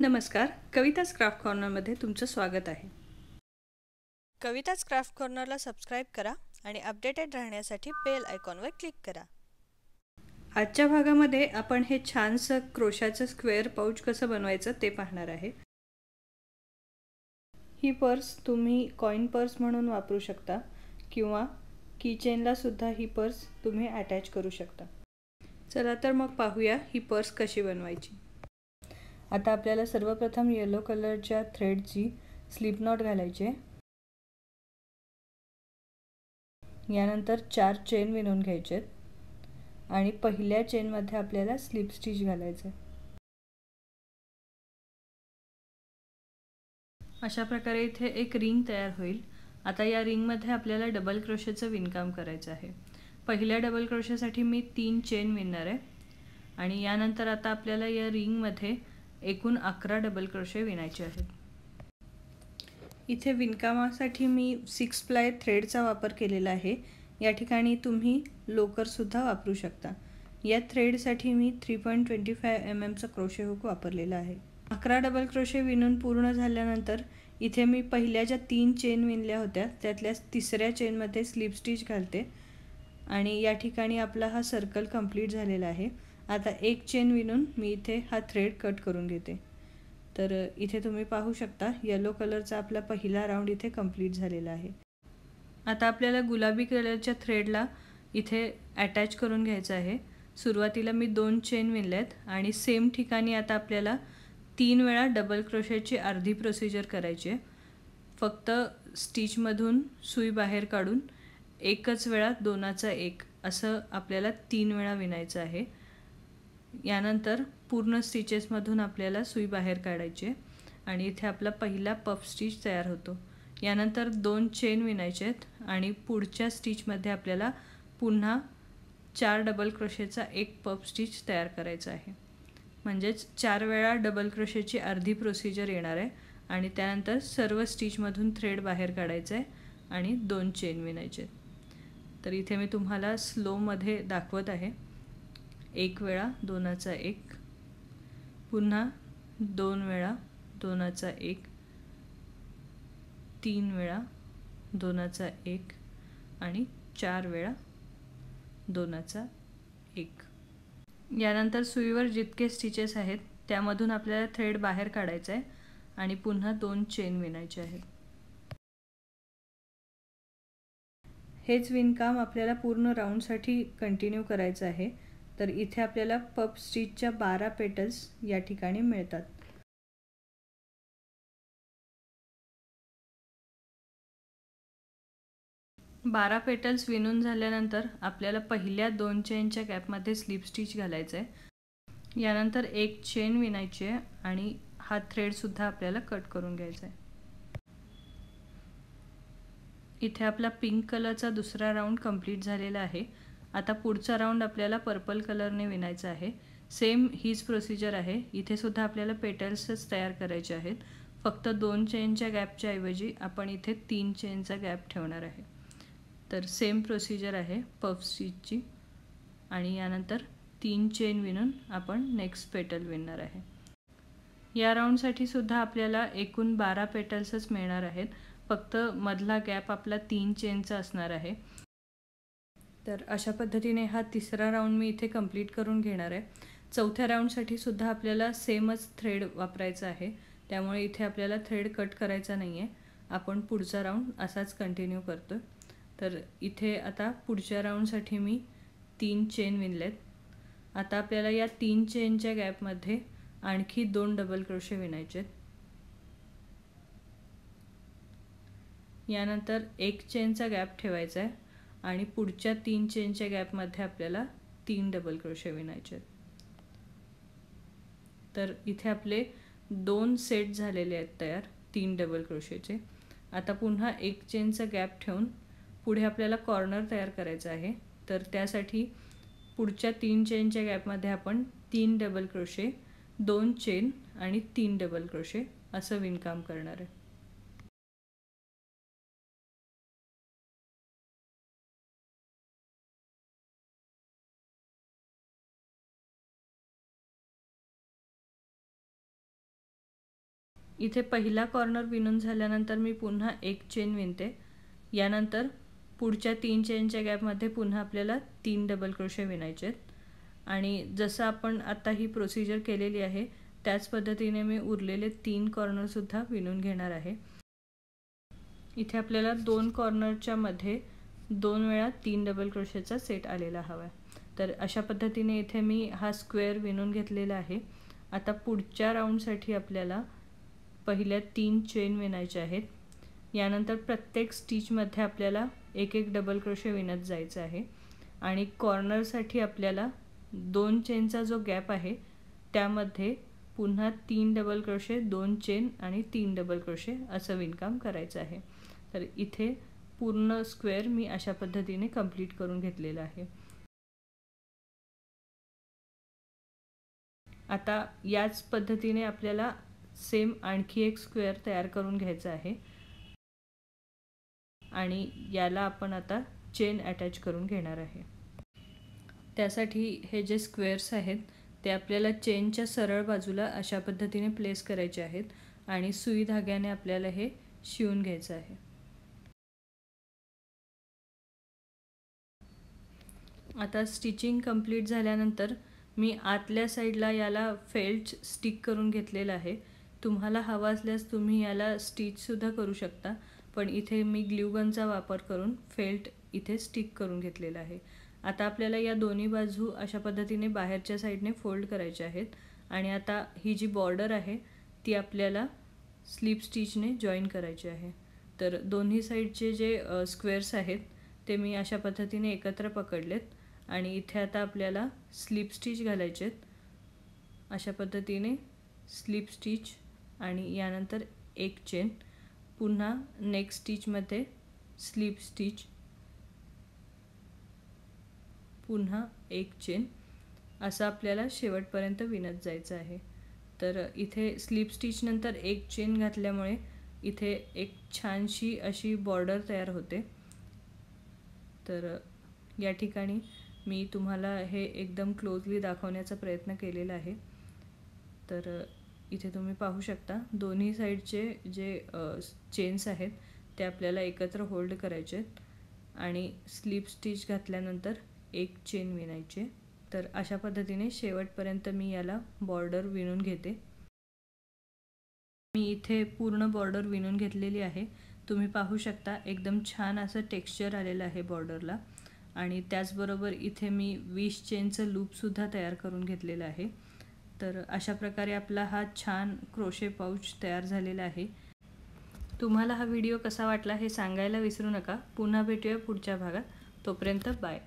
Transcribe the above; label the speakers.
Speaker 1: नमस्कार, कविताज क्राफ्ट कॉर्नरमध्ये तुमचं स्वागत आहे.
Speaker 2: कविताज क्राफ्ट कॉर्नरला सबस्क्राईब करा आणि अपडेटेड राहण्यासाठी बेल आयकॉनवर क्लिक करा.
Speaker 1: आजच्या भागामध्ये आपण हे छानसं क्रोशाचं स्क्वेअर पाऊच कसं बनवायचं ते पाहणार आहे. ही पर्स तुम्ही कॉइन पर्स म्हणून वापरू शकता किंवा कीचेनला सुद्धा ही पर्स तुम्ही अटॅच करू शकता. चला तर मग पाहूया ही पर्स कशी बनवायची. आता आपल्याला सर्वप्रथम येलो कलरच्या थ्रेडची स्लिप नॉट घालायची आहे. यानंतर 4 चेन विणून घ्यायचे आहेत आणि पहिल्या चेनमध्ये आपल्याला स्लिप स्टिच घालायचं आहे. अशा प्रकारे इथे एक रिंग तयार होईल. आता या रिंगमध्ये आपल्याला डबल क्रोशेचं विणकाम करायचं आहे. पहिल्या डबल क्रोशेसाठी मी 3 चेन विणणार आहे आणि यानंतर आता आपल्याला या रिंगमध्ये एकूण 11 डबल क्रोशे विणायचे आहेत. इथे विणकामासाठी मी 6 प्लाय थ्रेडचा वापर केलेला आहे. या ठिकाणी तुम्ही लोकरसुद्धा वापरू शकता. या थ्रेडसाठी मी 3.25 mm चा क्रोशे हुक वापरलेला आहे. 11 डबल क्रोशे विणून पूर्ण झाल्यानंतर इथे मी पहिल्या ज्या 3 चेन विणल्या होत्या त्यातल्या तिसऱ्या चेनमध्ये स्लिप स्टिच घालते आणि या ठिकाणी आपला हा सर्कल कंप्लीट झालेला आहे. आता एक चेन विणून मी इथे हा थ्रेड कट करून घेते. तर इथे तुम्ही पाहू शकता येलो कलरचा आपला पहिला राऊंड इथे कंप्लीट झालेला आहे. आता आपल्याला गुलाबी कलरच्या थ्रेडला इथे अटॅच करून घ्यायचं आहे. सुरुवातीला मी 2 चेन विणल्यात आणि सेम ठिकाणी आता आपल्याला 3 वेळा डबल क्रोशेची अर्धी प्रोसिजर करायची आहे. फक्त स्टिचमधून सुई बाहेर काढून एकच वेळा 2चा 1 असं आपल्याला 3 वेळा विणायचं आहे. यानंतर पूर्ण स्टिचेसमधून आपल्याला सुई बाहेर काढायची आहे आणि इथे आपला पहिला पफ स्टिच तयार होतो. यानंतर 2 चेन विणायचे आहेत आणि पुढच्या स्टिचमध्ये आपल्याला पुन्हा 4 डबल क्रोशेचा एक पफ स्टिच तयार करायचा आहे. म्हणजेच 4 वेळा डबल क्रोशेची अर्धी प्रोसिजर येणार आहे आणि त्यानंतर सर्व स्टिचमधून थ्रेड बाहेर काढायचं आहे आणि 2 चेन विणायचे. तर इथे मी तुम्हाला स्लोमध्ये दाखवत आहे. 1 वेळा 2चा 1, पुन्हा 2 वेळा 2चा 1, 3 वेळा 2चा 1 आणि 4 वेळा 2चा 1. यानंतर सुईवर जितके स्टिचेस आहेत त्यामधून आपल्याला थ्रेड बाहेर काढायचा आहे आणि पुन्हा 2 चेन विणायचे आहेत. हेच विणकाम आपल्याला पूर्ण राऊंडसाठी कंटिन्यू करायचं आहे. तर इथे आपल्याला पफ स्टिचच्या 12 पेटल्स या ठिकाणी मिळतात. बारा पेटल्स विणून झाल्यानंतर आपल्याला पहिल्या 2 चेनच्या गॅपमध्ये स्लिप स्टिच घालायचं आहे. यानंतर एक चेन विणायची आहे आणि हा थ्रेडसुद्धा आपल्याला कट करून घ्यायचा आहे. इथे आपला पिंक कलरचा दुसरा राऊंड कंप्लीट झालेला आहे. आता पुढचा राऊंड आपल्याला पर्पल कलरने विणायचा आहे. सेम हीच प्रोसिजर आहे. इथे सुद्धा आपल्याला पेटल्सच तयार करायचे आहेत. फक्त 2 चेनच्या गॅपच्या ऐवजी आपण इथे 3 चेनचा गॅप ठेवणार आहे. तर सेम प्रोसिजर आहे पफ स्टिचची आणि यानंतर 3 चेन विणून आपण नेक्स्ट पेटल विणणार आहे. या राऊंडसाठी सुद्धा आपल्याला एकूण 12 पेटल्सच मिळणार आहेत. फक्त मधला गॅप आपला 3 चेनचा असणार आहे. तर अशा पद्धतीने हा तिसरा राऊंड मी इथे कंप्लीट करून घेणार आहे. चौथ्या राऊंडसाठी सुद्धा आपल्याला सेमच थ्रेड वापरायचा आहे. त्यामुळे इथे आपल्याला थ्रेड कट करायचा नाही आहे. आपण पुढचा राऊंड असाच कंटिन्यू करतो. तर इथे आता पुढच्या राऊंडसाठी मी 3 चेन विणलेत. आता आपल्याला या 3 चेनच्या गॅपमध्ये आणखी 2 डबल क्रोशे विणायचे. यानंतर एक चेनचा गॅप ठेवायचा आहे आणि पुढच्या 3 चेनच्या गॅपमध्ये आपल्याला 3 डबल क्रोशे विणायचे. तर इथे आपले 2 सेट झालेले आहेत तयार 3 डबल क्रोशेचे. आता पुन्हा एक चेनचा गॅप ठेवून पुढे आपल्याला कॉर्नर तयार करायचा आहे. तर त्यासाठी पुढच्या 3 चेनच्या गॅपमध्ये आपण 3 डबल क्रोशे, 2 चेन आणि 3 डबल क्रोशे असं विणकाम करणार आहे. इथे पहिला कॉर्नर विणून झाल्यानंतर मी पुन्हा एक चेन विणते. यानंतर पुढच्या 3 चेनच्या गॅपमध्ये पुन्हा आपल्याला 3 डबल क्रोशे विणायचे आहेत. आणि जसं आपण आता ही प्रोसिजर केलेली आहे त्याच पद्धतीने मी उरलेले 3 कॉर्नरसुद्धा विणून घेणार आहे. इथे आपल्याला 2 कॉर्नरच्या मध्ये 2 वेळा 3 डबल क्रोशेचा सेट आलेला हवा आहे. तर अशा पद्धतीने इथे मी हा स्क्वेअर विणून घेतलेला आहे. आता पुढच्या राऊंडसाठी आपल्याला पहिल्या 3 चेन विणायच्या आहेत. यानंतर प्रत्येक स्टिचमध्ये आपल्याला एक डबल क्रोशे विणत जायचं आहे. आणि कॉर्नरसाठी आपल्याला 2 चेनचा जो गॅप आहे त्यामध्ये पुन्हा 3 डबल क्रोशे, 2 चेन आणि 3 डबल क्रोशे असं विणकाम करायचं आहे. तर इथे पूर्ण स्क्वेअर मी अशा पद्धतीने कंप्लीट करून घेतलेला आहे. आता याच पद्धतीने आपल्याला सेम आणखी एक स्क्वेअर तयार करून घ्यायचा आहे आणि याला आपण आता चेन अटॅच करून घेणार आहे. त्यासाठी हे जे स्क्वेअर्स आहेत ते आपल्याला चेनच्या सरळ बाजूला अशा पद्धतीने प्लेस करायचे आहेत आणि सुई धाग्याने आपल्याला हे शिवून घ्यायचं आहे. आता स्टिचिंग कंप्लीट झाल्यानंतर मी आतल्या साईडला याला फेल्ट स्टिक करून घेतलेला आहे. तुम्हाला हवा असल्यास तुम्ही याला स्टिचसुद्धा करू शकता, पण इथे मी ग्लू गनचा वापर करून फेल्ट इथे स्टिक करून घेतलेला आहे. आता आपल्याला या दोन्ही बाजू अशा पद्धतीने बाहेरच्या साईडने फोल्ड करायचे आहेत आणि आता ही जी बॉर्डर आहे ती आपल्याला स्लिप स्टिचने जॉईन करायची आहे. तर दोन्ही साईडचे जे स्क्वेअर्स आहेत ते मी अशा पद्धतीने एकत्र पकडलेत आणि इथे आता आपल्याला स्लिप स्टिच घालायचे आहेत. अशा पद्धतीने स्लिप स्टिच आणि यानंतर एक चेन, पुन्हा नेक्स्ट स्टिचमध्ये स्लिप स्टिच, पुन्हा एक चेन, असं आपल्याला शेवटपर्यंत विणत जायचं आहे. तर इथे स्लिप स्टिच नंतर एक चेन घातल्यामुळे इथे एक छानशी अशी बॉर्डर तयार होते. तर या ठिकाणी मी तुम्हाला हे एकदम क्लोजली दाखवण्याचा प्रयत्न केलेला आहे. तर इथे तुम्ही पाहू शकता दोन्ही साईडचे जे चेन्स आहेत ते आपल्याला एकत्र होल्ड करायचे आहेत आणि स्लिप स्टिच घातल्यानंतर एक चेन विणायचे. तर अशा पद्धतीने शेवटपर्यंत मी याला बॉर्डर विणून घेते. मी इथे पूर्ण बॉर्डर विणून घेतलेली आहे. तुम्ही पाहू शकता एकदम छान असं टेक्स्चर आलेलं आहे बॉर्डरला. आणि त्याचबरोबर इथे मी 20 चेनचं लूपसुद्धा तयार करून घेतलेलं आहे. तर अशा प्रकारे आपला हा छान क्रोशे पाऊच तयार झालेला आहे. तुम्हाला हा व्हिडिओ कसा वाटला हे सांगायला विसरू नका. पुन्हा भेटूया पुढच्या भागात. तोपर्यंत बाय.